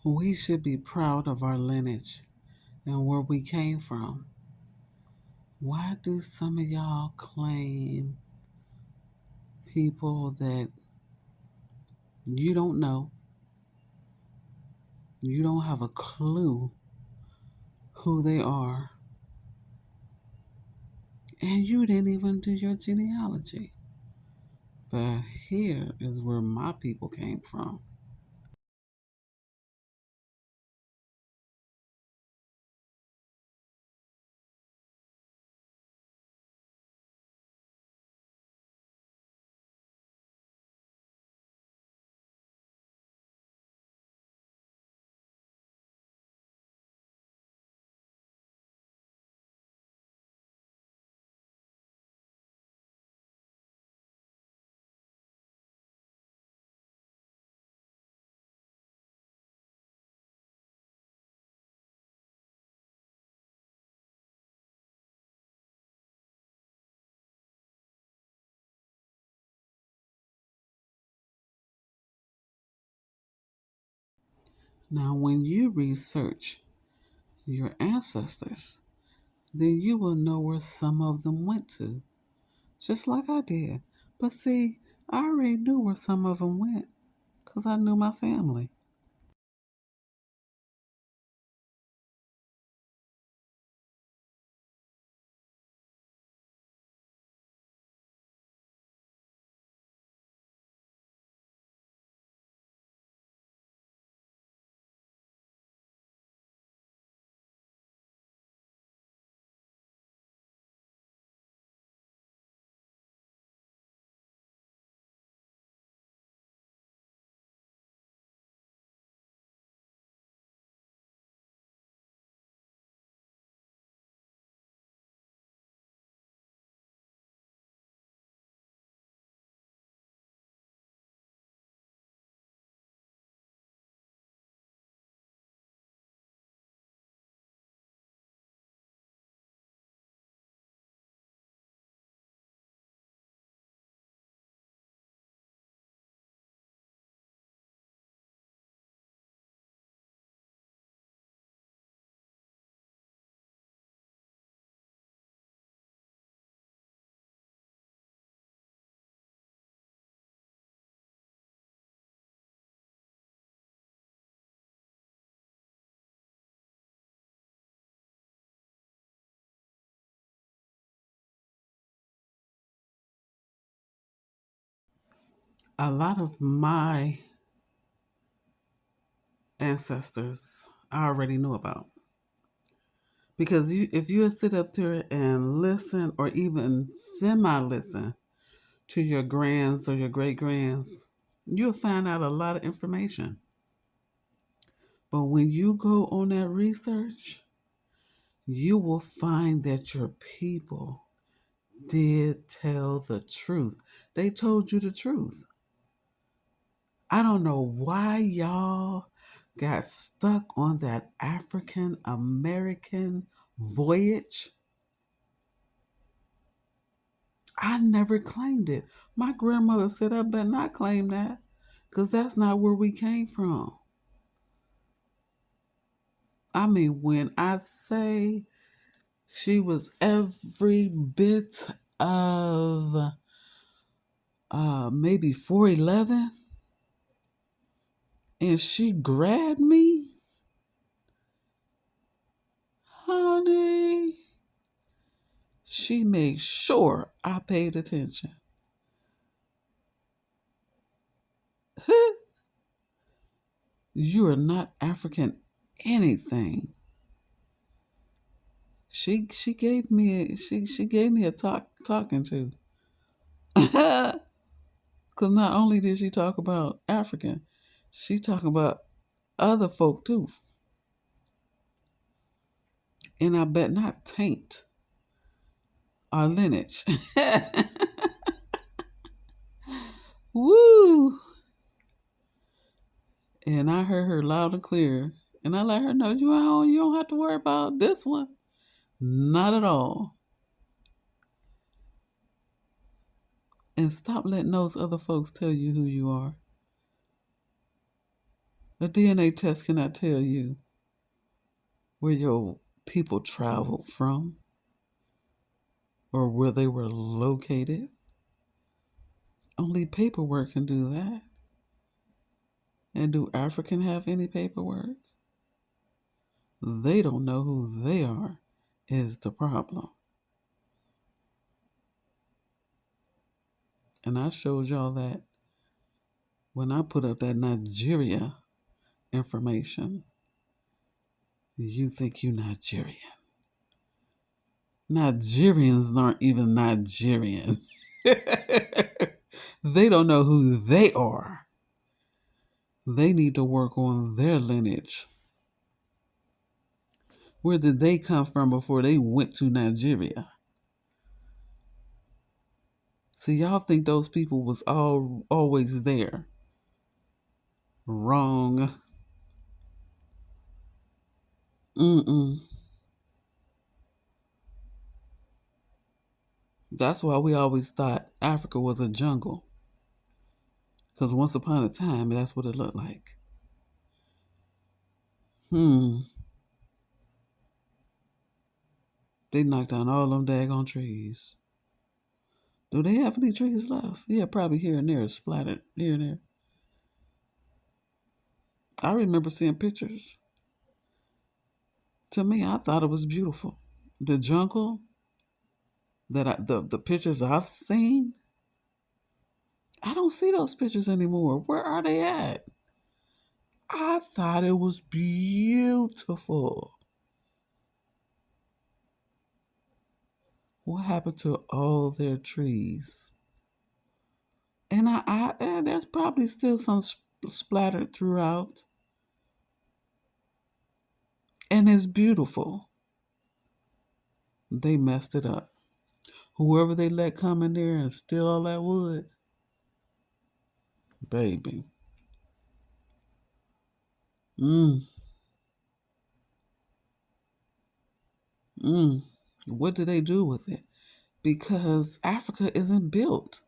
We should be proud of our lineage and where we came from. Why do some of y'all claim people that you don't know, you don't have a clue who they are, and you didn't even do your genealogy? But here is where my people came from. Now, when you research your ancestors, then you will know where some of them went to, just like I did. But see, I already knew where some of them went because I knew my family. A lot of my ancestors I already knew about. Because if you sit up there and listen or even semi listen to your grands or your great grands, you'll find out a lot of information. But when you go on that research, you will find that your people did tell the truth. They told you the truth. I don't know why y'all got stuck on that African American voyage. I never claimed it. My grandmother said I better not claim that because that's not where we came from. I mean, when I say she was every bit of maybe 4'11", and she grabbed me, honey, she made sure I paid attention. You are not African anything. She gave me she gave me a talking to. Because not only did she talk about African, she talked about other folk too. And I bet not taint our lineage. Woo! And I heard her loud and clear. And I let her know you don't have to worry about this one. Not at all. And stop letting those other folks tell you who you are. A DNA test cannot tell you where your people traveled from or where they were located. Only paperwork can do that. And do African have any paperwork? They don't know who they are, is the problem. And I showed y'all that when I put up that Nigeria information. You think you Nigerian. Nigerians aren't even Nigerian. They don't know who they are. They need to work on their lineage. Where did they come from before they went to Nigeria? See, y'all think those people was always there. Wrong. Mm-mm. That's why we always thought Africa was a jungle. Because once upon a time, that's what it looked like. They knocked down all them daggone trees. Do they have any trees left? Yeah, probably here and there, splattered here and there. I remember seeing pictures. To me, I thought it was beautiful. The jungle the pictures I've seen, I don't see those pictures anymore. Where are they at? I thought it was beautiful. What happened to all their trees? And there's probably still some splattered throughout. And it's beautiful. They messed it up. Whoever they let come in there and steal all that wood, baby. Mm, mm. What do they do with it? Because Africa isn't built.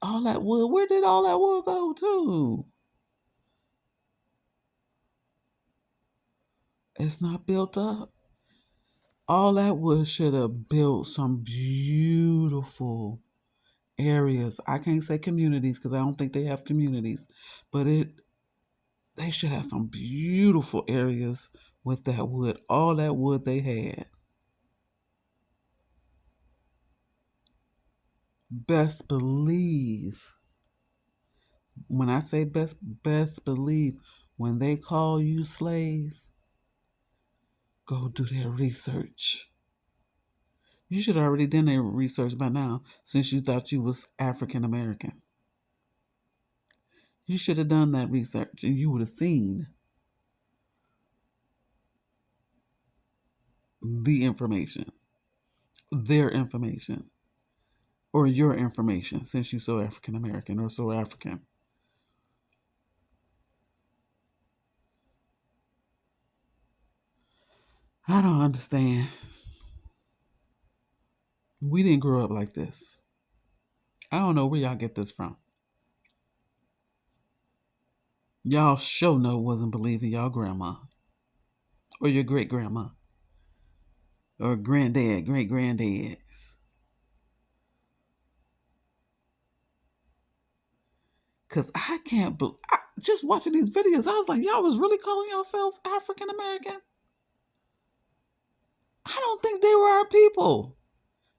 All that wood, where did all that wood go to? It's not built up. All that wood should have built some beautiful areas. I can't say communities because I don't think they have communities, but they should have some beautiful areas with that wood. All that wood they had. Best believe. When I say best believe, when they call you slave, go do their research. You should have already done their research by now, since you thought you was African American. You should have done that research and you would have seen the information, their information, or your information, since you're so African American or so African. I don't understand. We didn't grow up like this. I don't know where y'all get this from. Y'all sure know wasn't believing y'all grandma or your great grandma or granddad, great granddads. Cause I can't believe, just watching these videos, I was like, y'all was really calling yourselves African American? I don't think they were our people.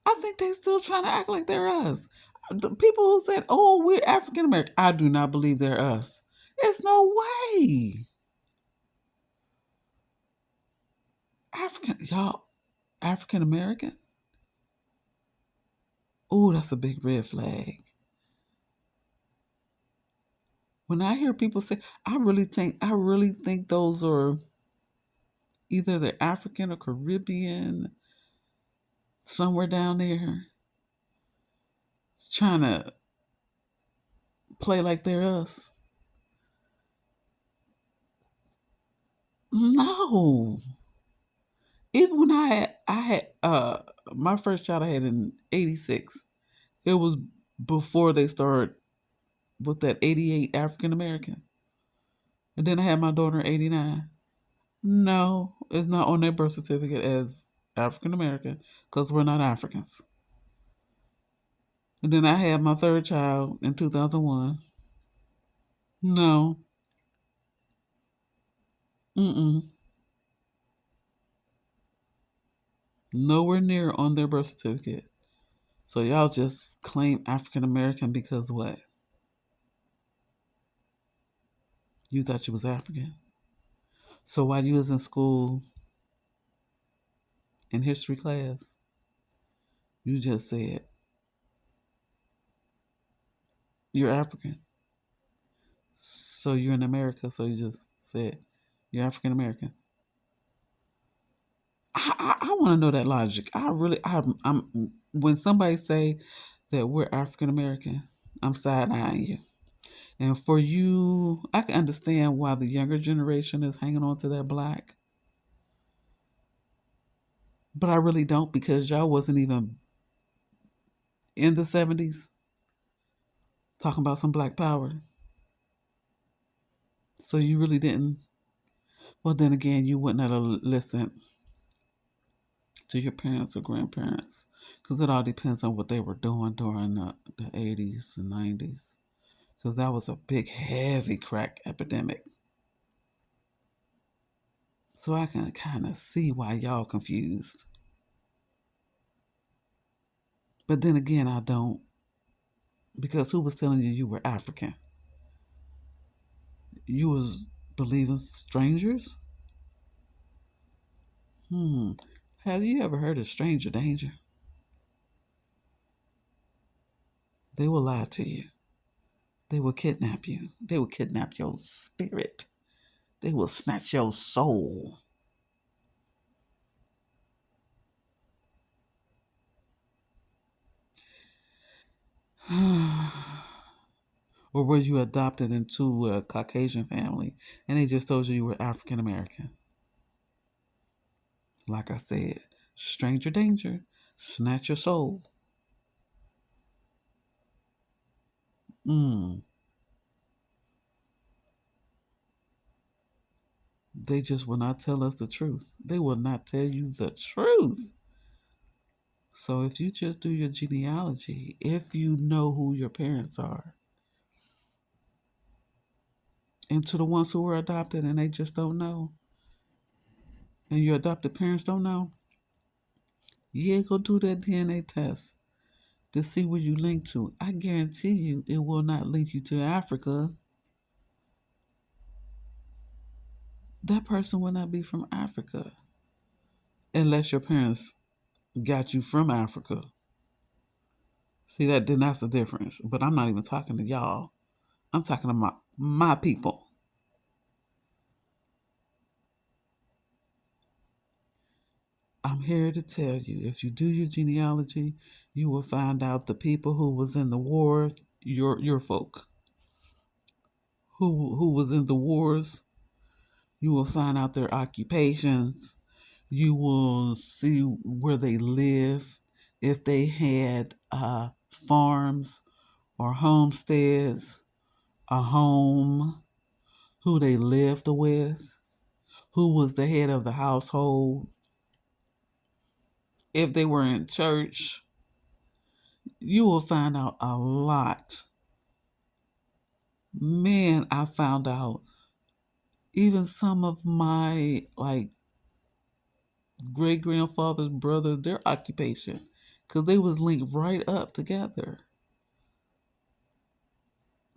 I think they still trying to act like they're us. The people who said, "Oh, we're African American," I do not believe they're us. It's no way. Y'all, African American? Oh, that's a big red flag. When I hear people say, I really think those are either they're African or Caribbean, somewhere down there, trying to play like they're us. No. Even when I had my first child I had in '86, it was before they started with that 88 African American. And then I had my daughter in 89. No, it's not on their birth certificate as African American because we're not Africans. And then I had my third child in 2001. No. Mm-mm. Nowhere near on their birth certificate. So y'all just claim African American because what? You thought you was African. So while you was in school in history class, you just said you're African. So you're in America, so you just said you're African American. I want to know that logic. I'm when somebody say that we're African American, I'm side eyeing you. And for you, I can understand why the younger generation is hanging on to that black, but I really don't because y'all wasn't even in the 70s talking about some black power. So you really didn't. Well, then again, you wouldn't have listened to your parents or grandparents because it all depends on what they were doing during the 80s and 90s because that was a big, heavy crack epidemic. So I can kind of see why y'all confused. But then again, I don't because who was telling you you were African? You was believing strangers? Have you ever heard of stranger danger? They will lie to you. They will kidnap you. They will kidnap your spirit. They will snatch your soul. Or were you adopted into a Caucasian family and they just told you were African American? Like I said, stranger danger, snatch your soul. Mm. They just will not tell us the truth. They will not tell you the truth. So if you just do your genealogy, if you know who your parents are, and to the ones who were adopted and they just don't know, and your adopted parents don't know, yeah, go do that DNA test to see where you link to. I guarantee you it will not link you to Africa. That person will not be from Africa unless your parents got you from Africa. See that then that's the difference. But I'm not even talking to y'all. I'm talking to my people. I'm here to tell you, if you do your genealogy, you will find out the people who was in the war, your folk, who was in the wars. You will find out their occupations. You will see where they live, if they had farms or homesteads, a home, who they lived with, who was the head of the household, if they were in church. You will find out a lot. Man, I found out even some of my like great grandfather's brother, their occupation, because they was linked right up together.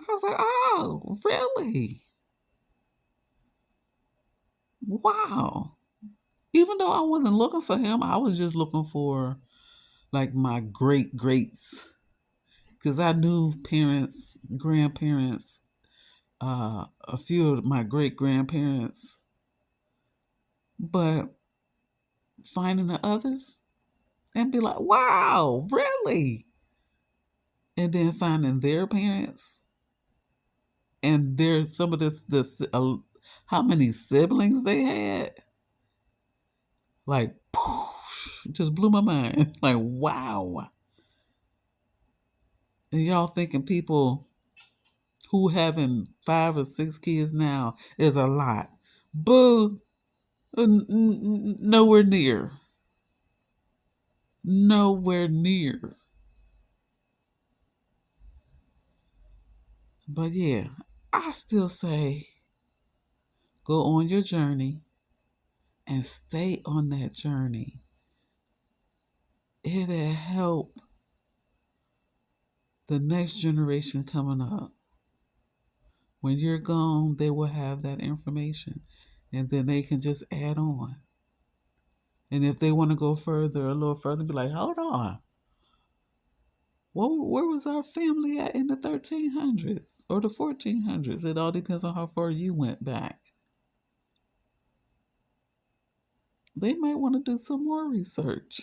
I was like, oh, really? Wow. Even though I wasn't looking for him, I was just looking for like my great greats, because I knew parents, grandparents, a few of my great grandparents, but finding the others and be like, wow, really? And then finding their parents and there's some of how many siblings they had, like, just blew my mind. Like, wow. And y'all thinking people who having 5 or 6 kids now is a lot. Boo, nowhere near. Nowhere near. But yeah, I still say go on your journey and stay on that journey. It'll help the next generation coming up. When you're gone, they will have that information and then they can just add on. And if they want to go further, a little further, be like, hold on. Where was our family at in the 1300s or the 1400s? It all depends on how far you went back. They might want to do some more research,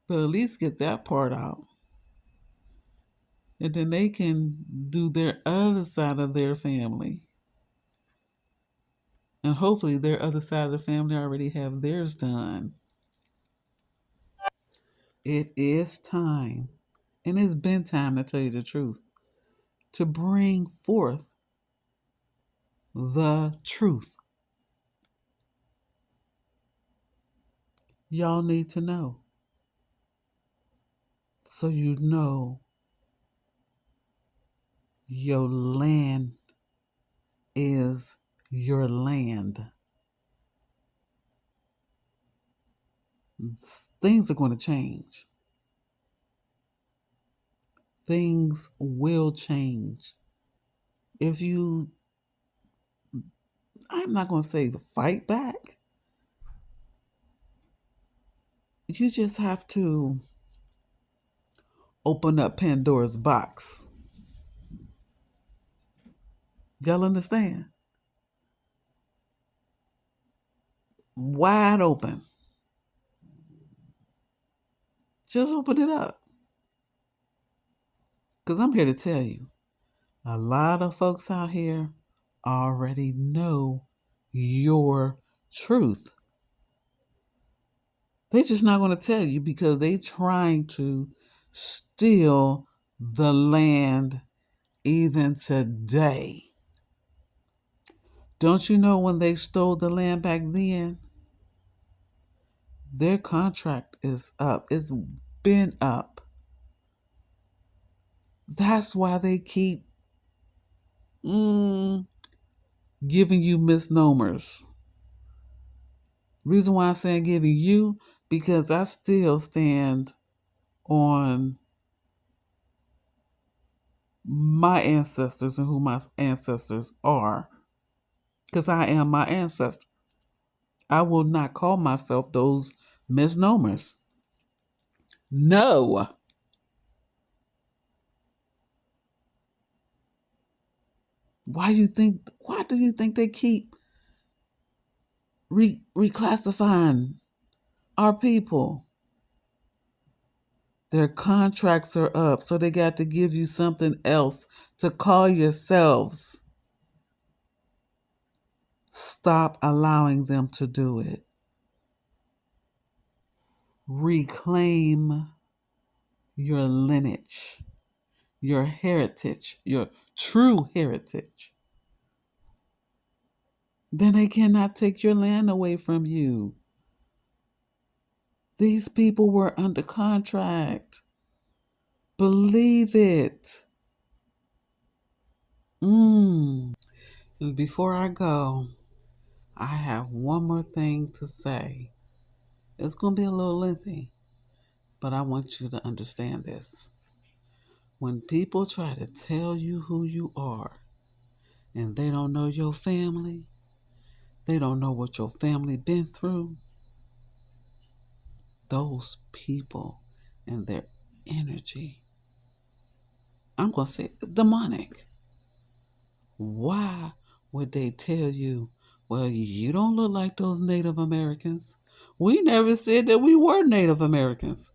but at least get that part out. And then they can do their other side of their family. And hopefully their other side of the family already have theirs done. It is time, and it's been time, to tell you the truth, to bring forth the truth. Y'all need to know. So you know your land is your land. Things are going to change. Things will change. If you, I'm not going to say fight back. You just have to open up Pandora's box. Y'all understand? Wide open. Just open it up. Because I'm here to tell you, a lot of folks out here already know your truth. They're just not going to tell you because they're trying to steal the land even today. Don't you know when they stole the land back then? Their contract is up. It's been up. That's why they keep giving you misnomers. Reason why I'm saying giving you, because I still stand on my ancestors and who my ancestors are. Because I am my ancestor. I will not call myself those misnomers. No. Why do you think they keep reclassifying our people? Their contracts are up, so they got to give you something else to call yourselves. Stop allowing them to do it. Reclaim your lineage, your heritage, your true heritage. Then they cannot take your land away from you. These people were under contract. Believe it. And before I go, I have one more thing to say. It's going to be a little lengthy, but I want you to understand this. When people try to tell you who you are and they don't know your family, they don't know what your family been through, those people and their energy, I'm going to say it's demonic. Why would they tell you, well, you don't look like those Native Americans? We never said that we were Native Americans.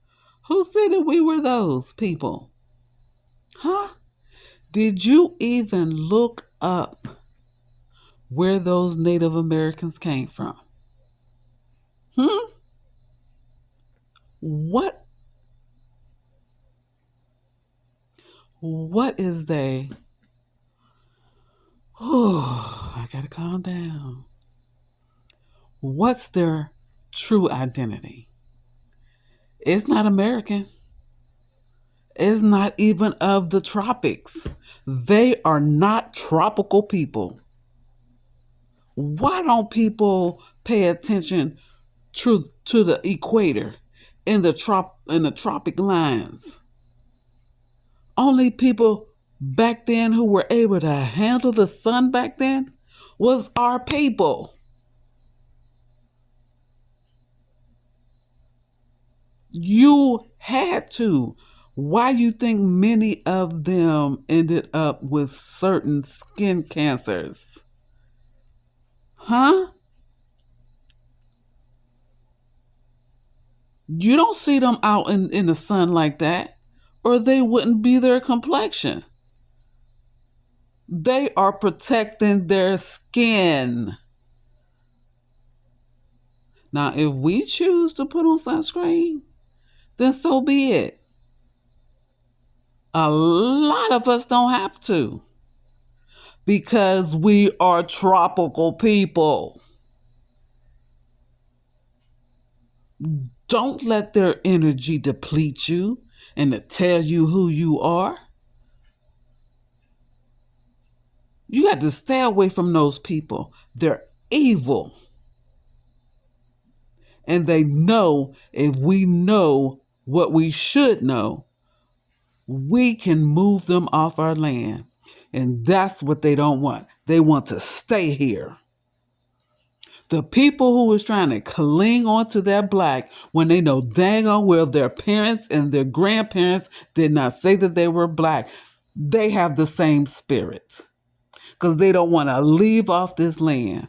Who said that we were those people? Huh? Did you even look up where those Native Americans came from? What What is they? Oh, I gotta calm down. What's their true identity? It's not American. It's not even of the tropics. They are not tropical people. Why don't people pay attention to the equator in the tropic lines? Only people back then who were able to handle the sun back then was our people. You had to. Why you think many of them ended up with certain skin cancers? Huh? You don't see them out in the sun like that, or they wouldn't be their complexion. They are protecting their skin. Now, if we choose to put on sunscreen, then so be it. A lot of us don't have to because we are tropical people. Don't let their energy deplete you and to tell you who you are. You got to stay away from those people. They're evil. And they know if we know what we should know, we can move them off our land. And that's what they don't want. They want to stay here. The people who is trying to cling on to that black when they know dang on well their parents and their grandparents did not say that they were black, they have the same spirit because they don't want to leave off this land.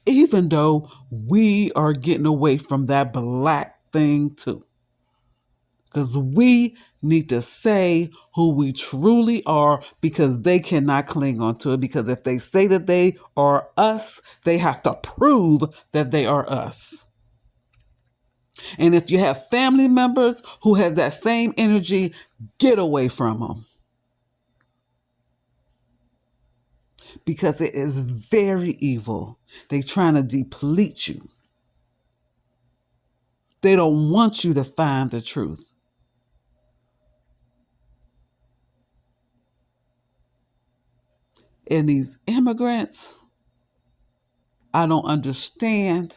Even though we are getting away from that black thing too. Because we need to say who we truly are because they cannot cling on to it. Because if they say that they are us, they have to prove that they are us. And if you have family members who have that same energy, get away from them. Because it is very evil. They're trying to deplete you. They don't want you to find the truth. And these immigrants, I don't understand.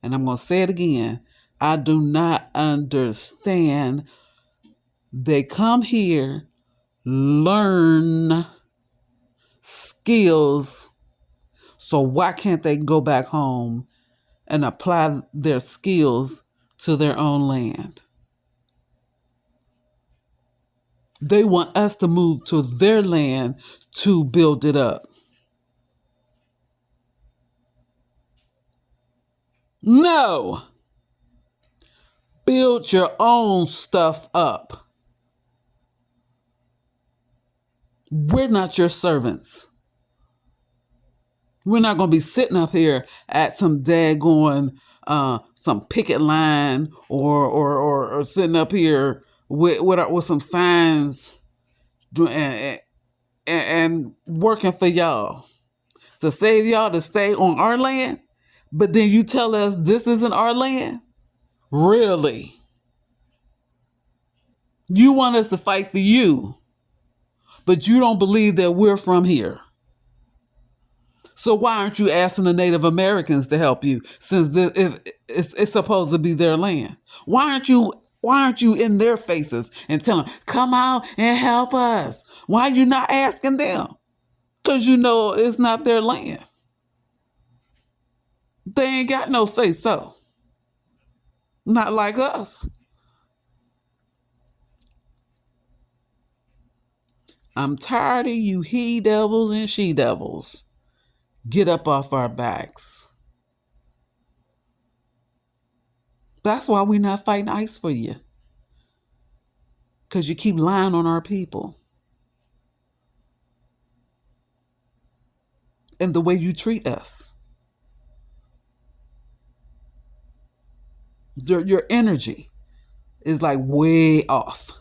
And I'm going to say it again. I do not understand. They come here, learn skills. So why can't they go back home and apply their skills to their own land? They want us to move to their land to build it up. No. Build your own stuff up. We're not your servants. We're not going to be sitting up here at some daggone, some picket line or sitting up here with some signs and working for y'all to save y'all to stay on our land. But then you tell us this isn't our land? Really? You want us to fight for you, but you don't believe that we're from here. So why aren't you asking the Native Americans to help you since it's supposed to be their land? Why aren't you in their faces and telling them, come out and help us? Why are you not asking them? Because you know it's not their land. They ain't got no say so. Not like us. I'm tired of you he devils and she devils. Get up off our backs. That's why we're not fighting ICE for you. Because you keep lying on our people. And the way you treat us. Your energy is like way off.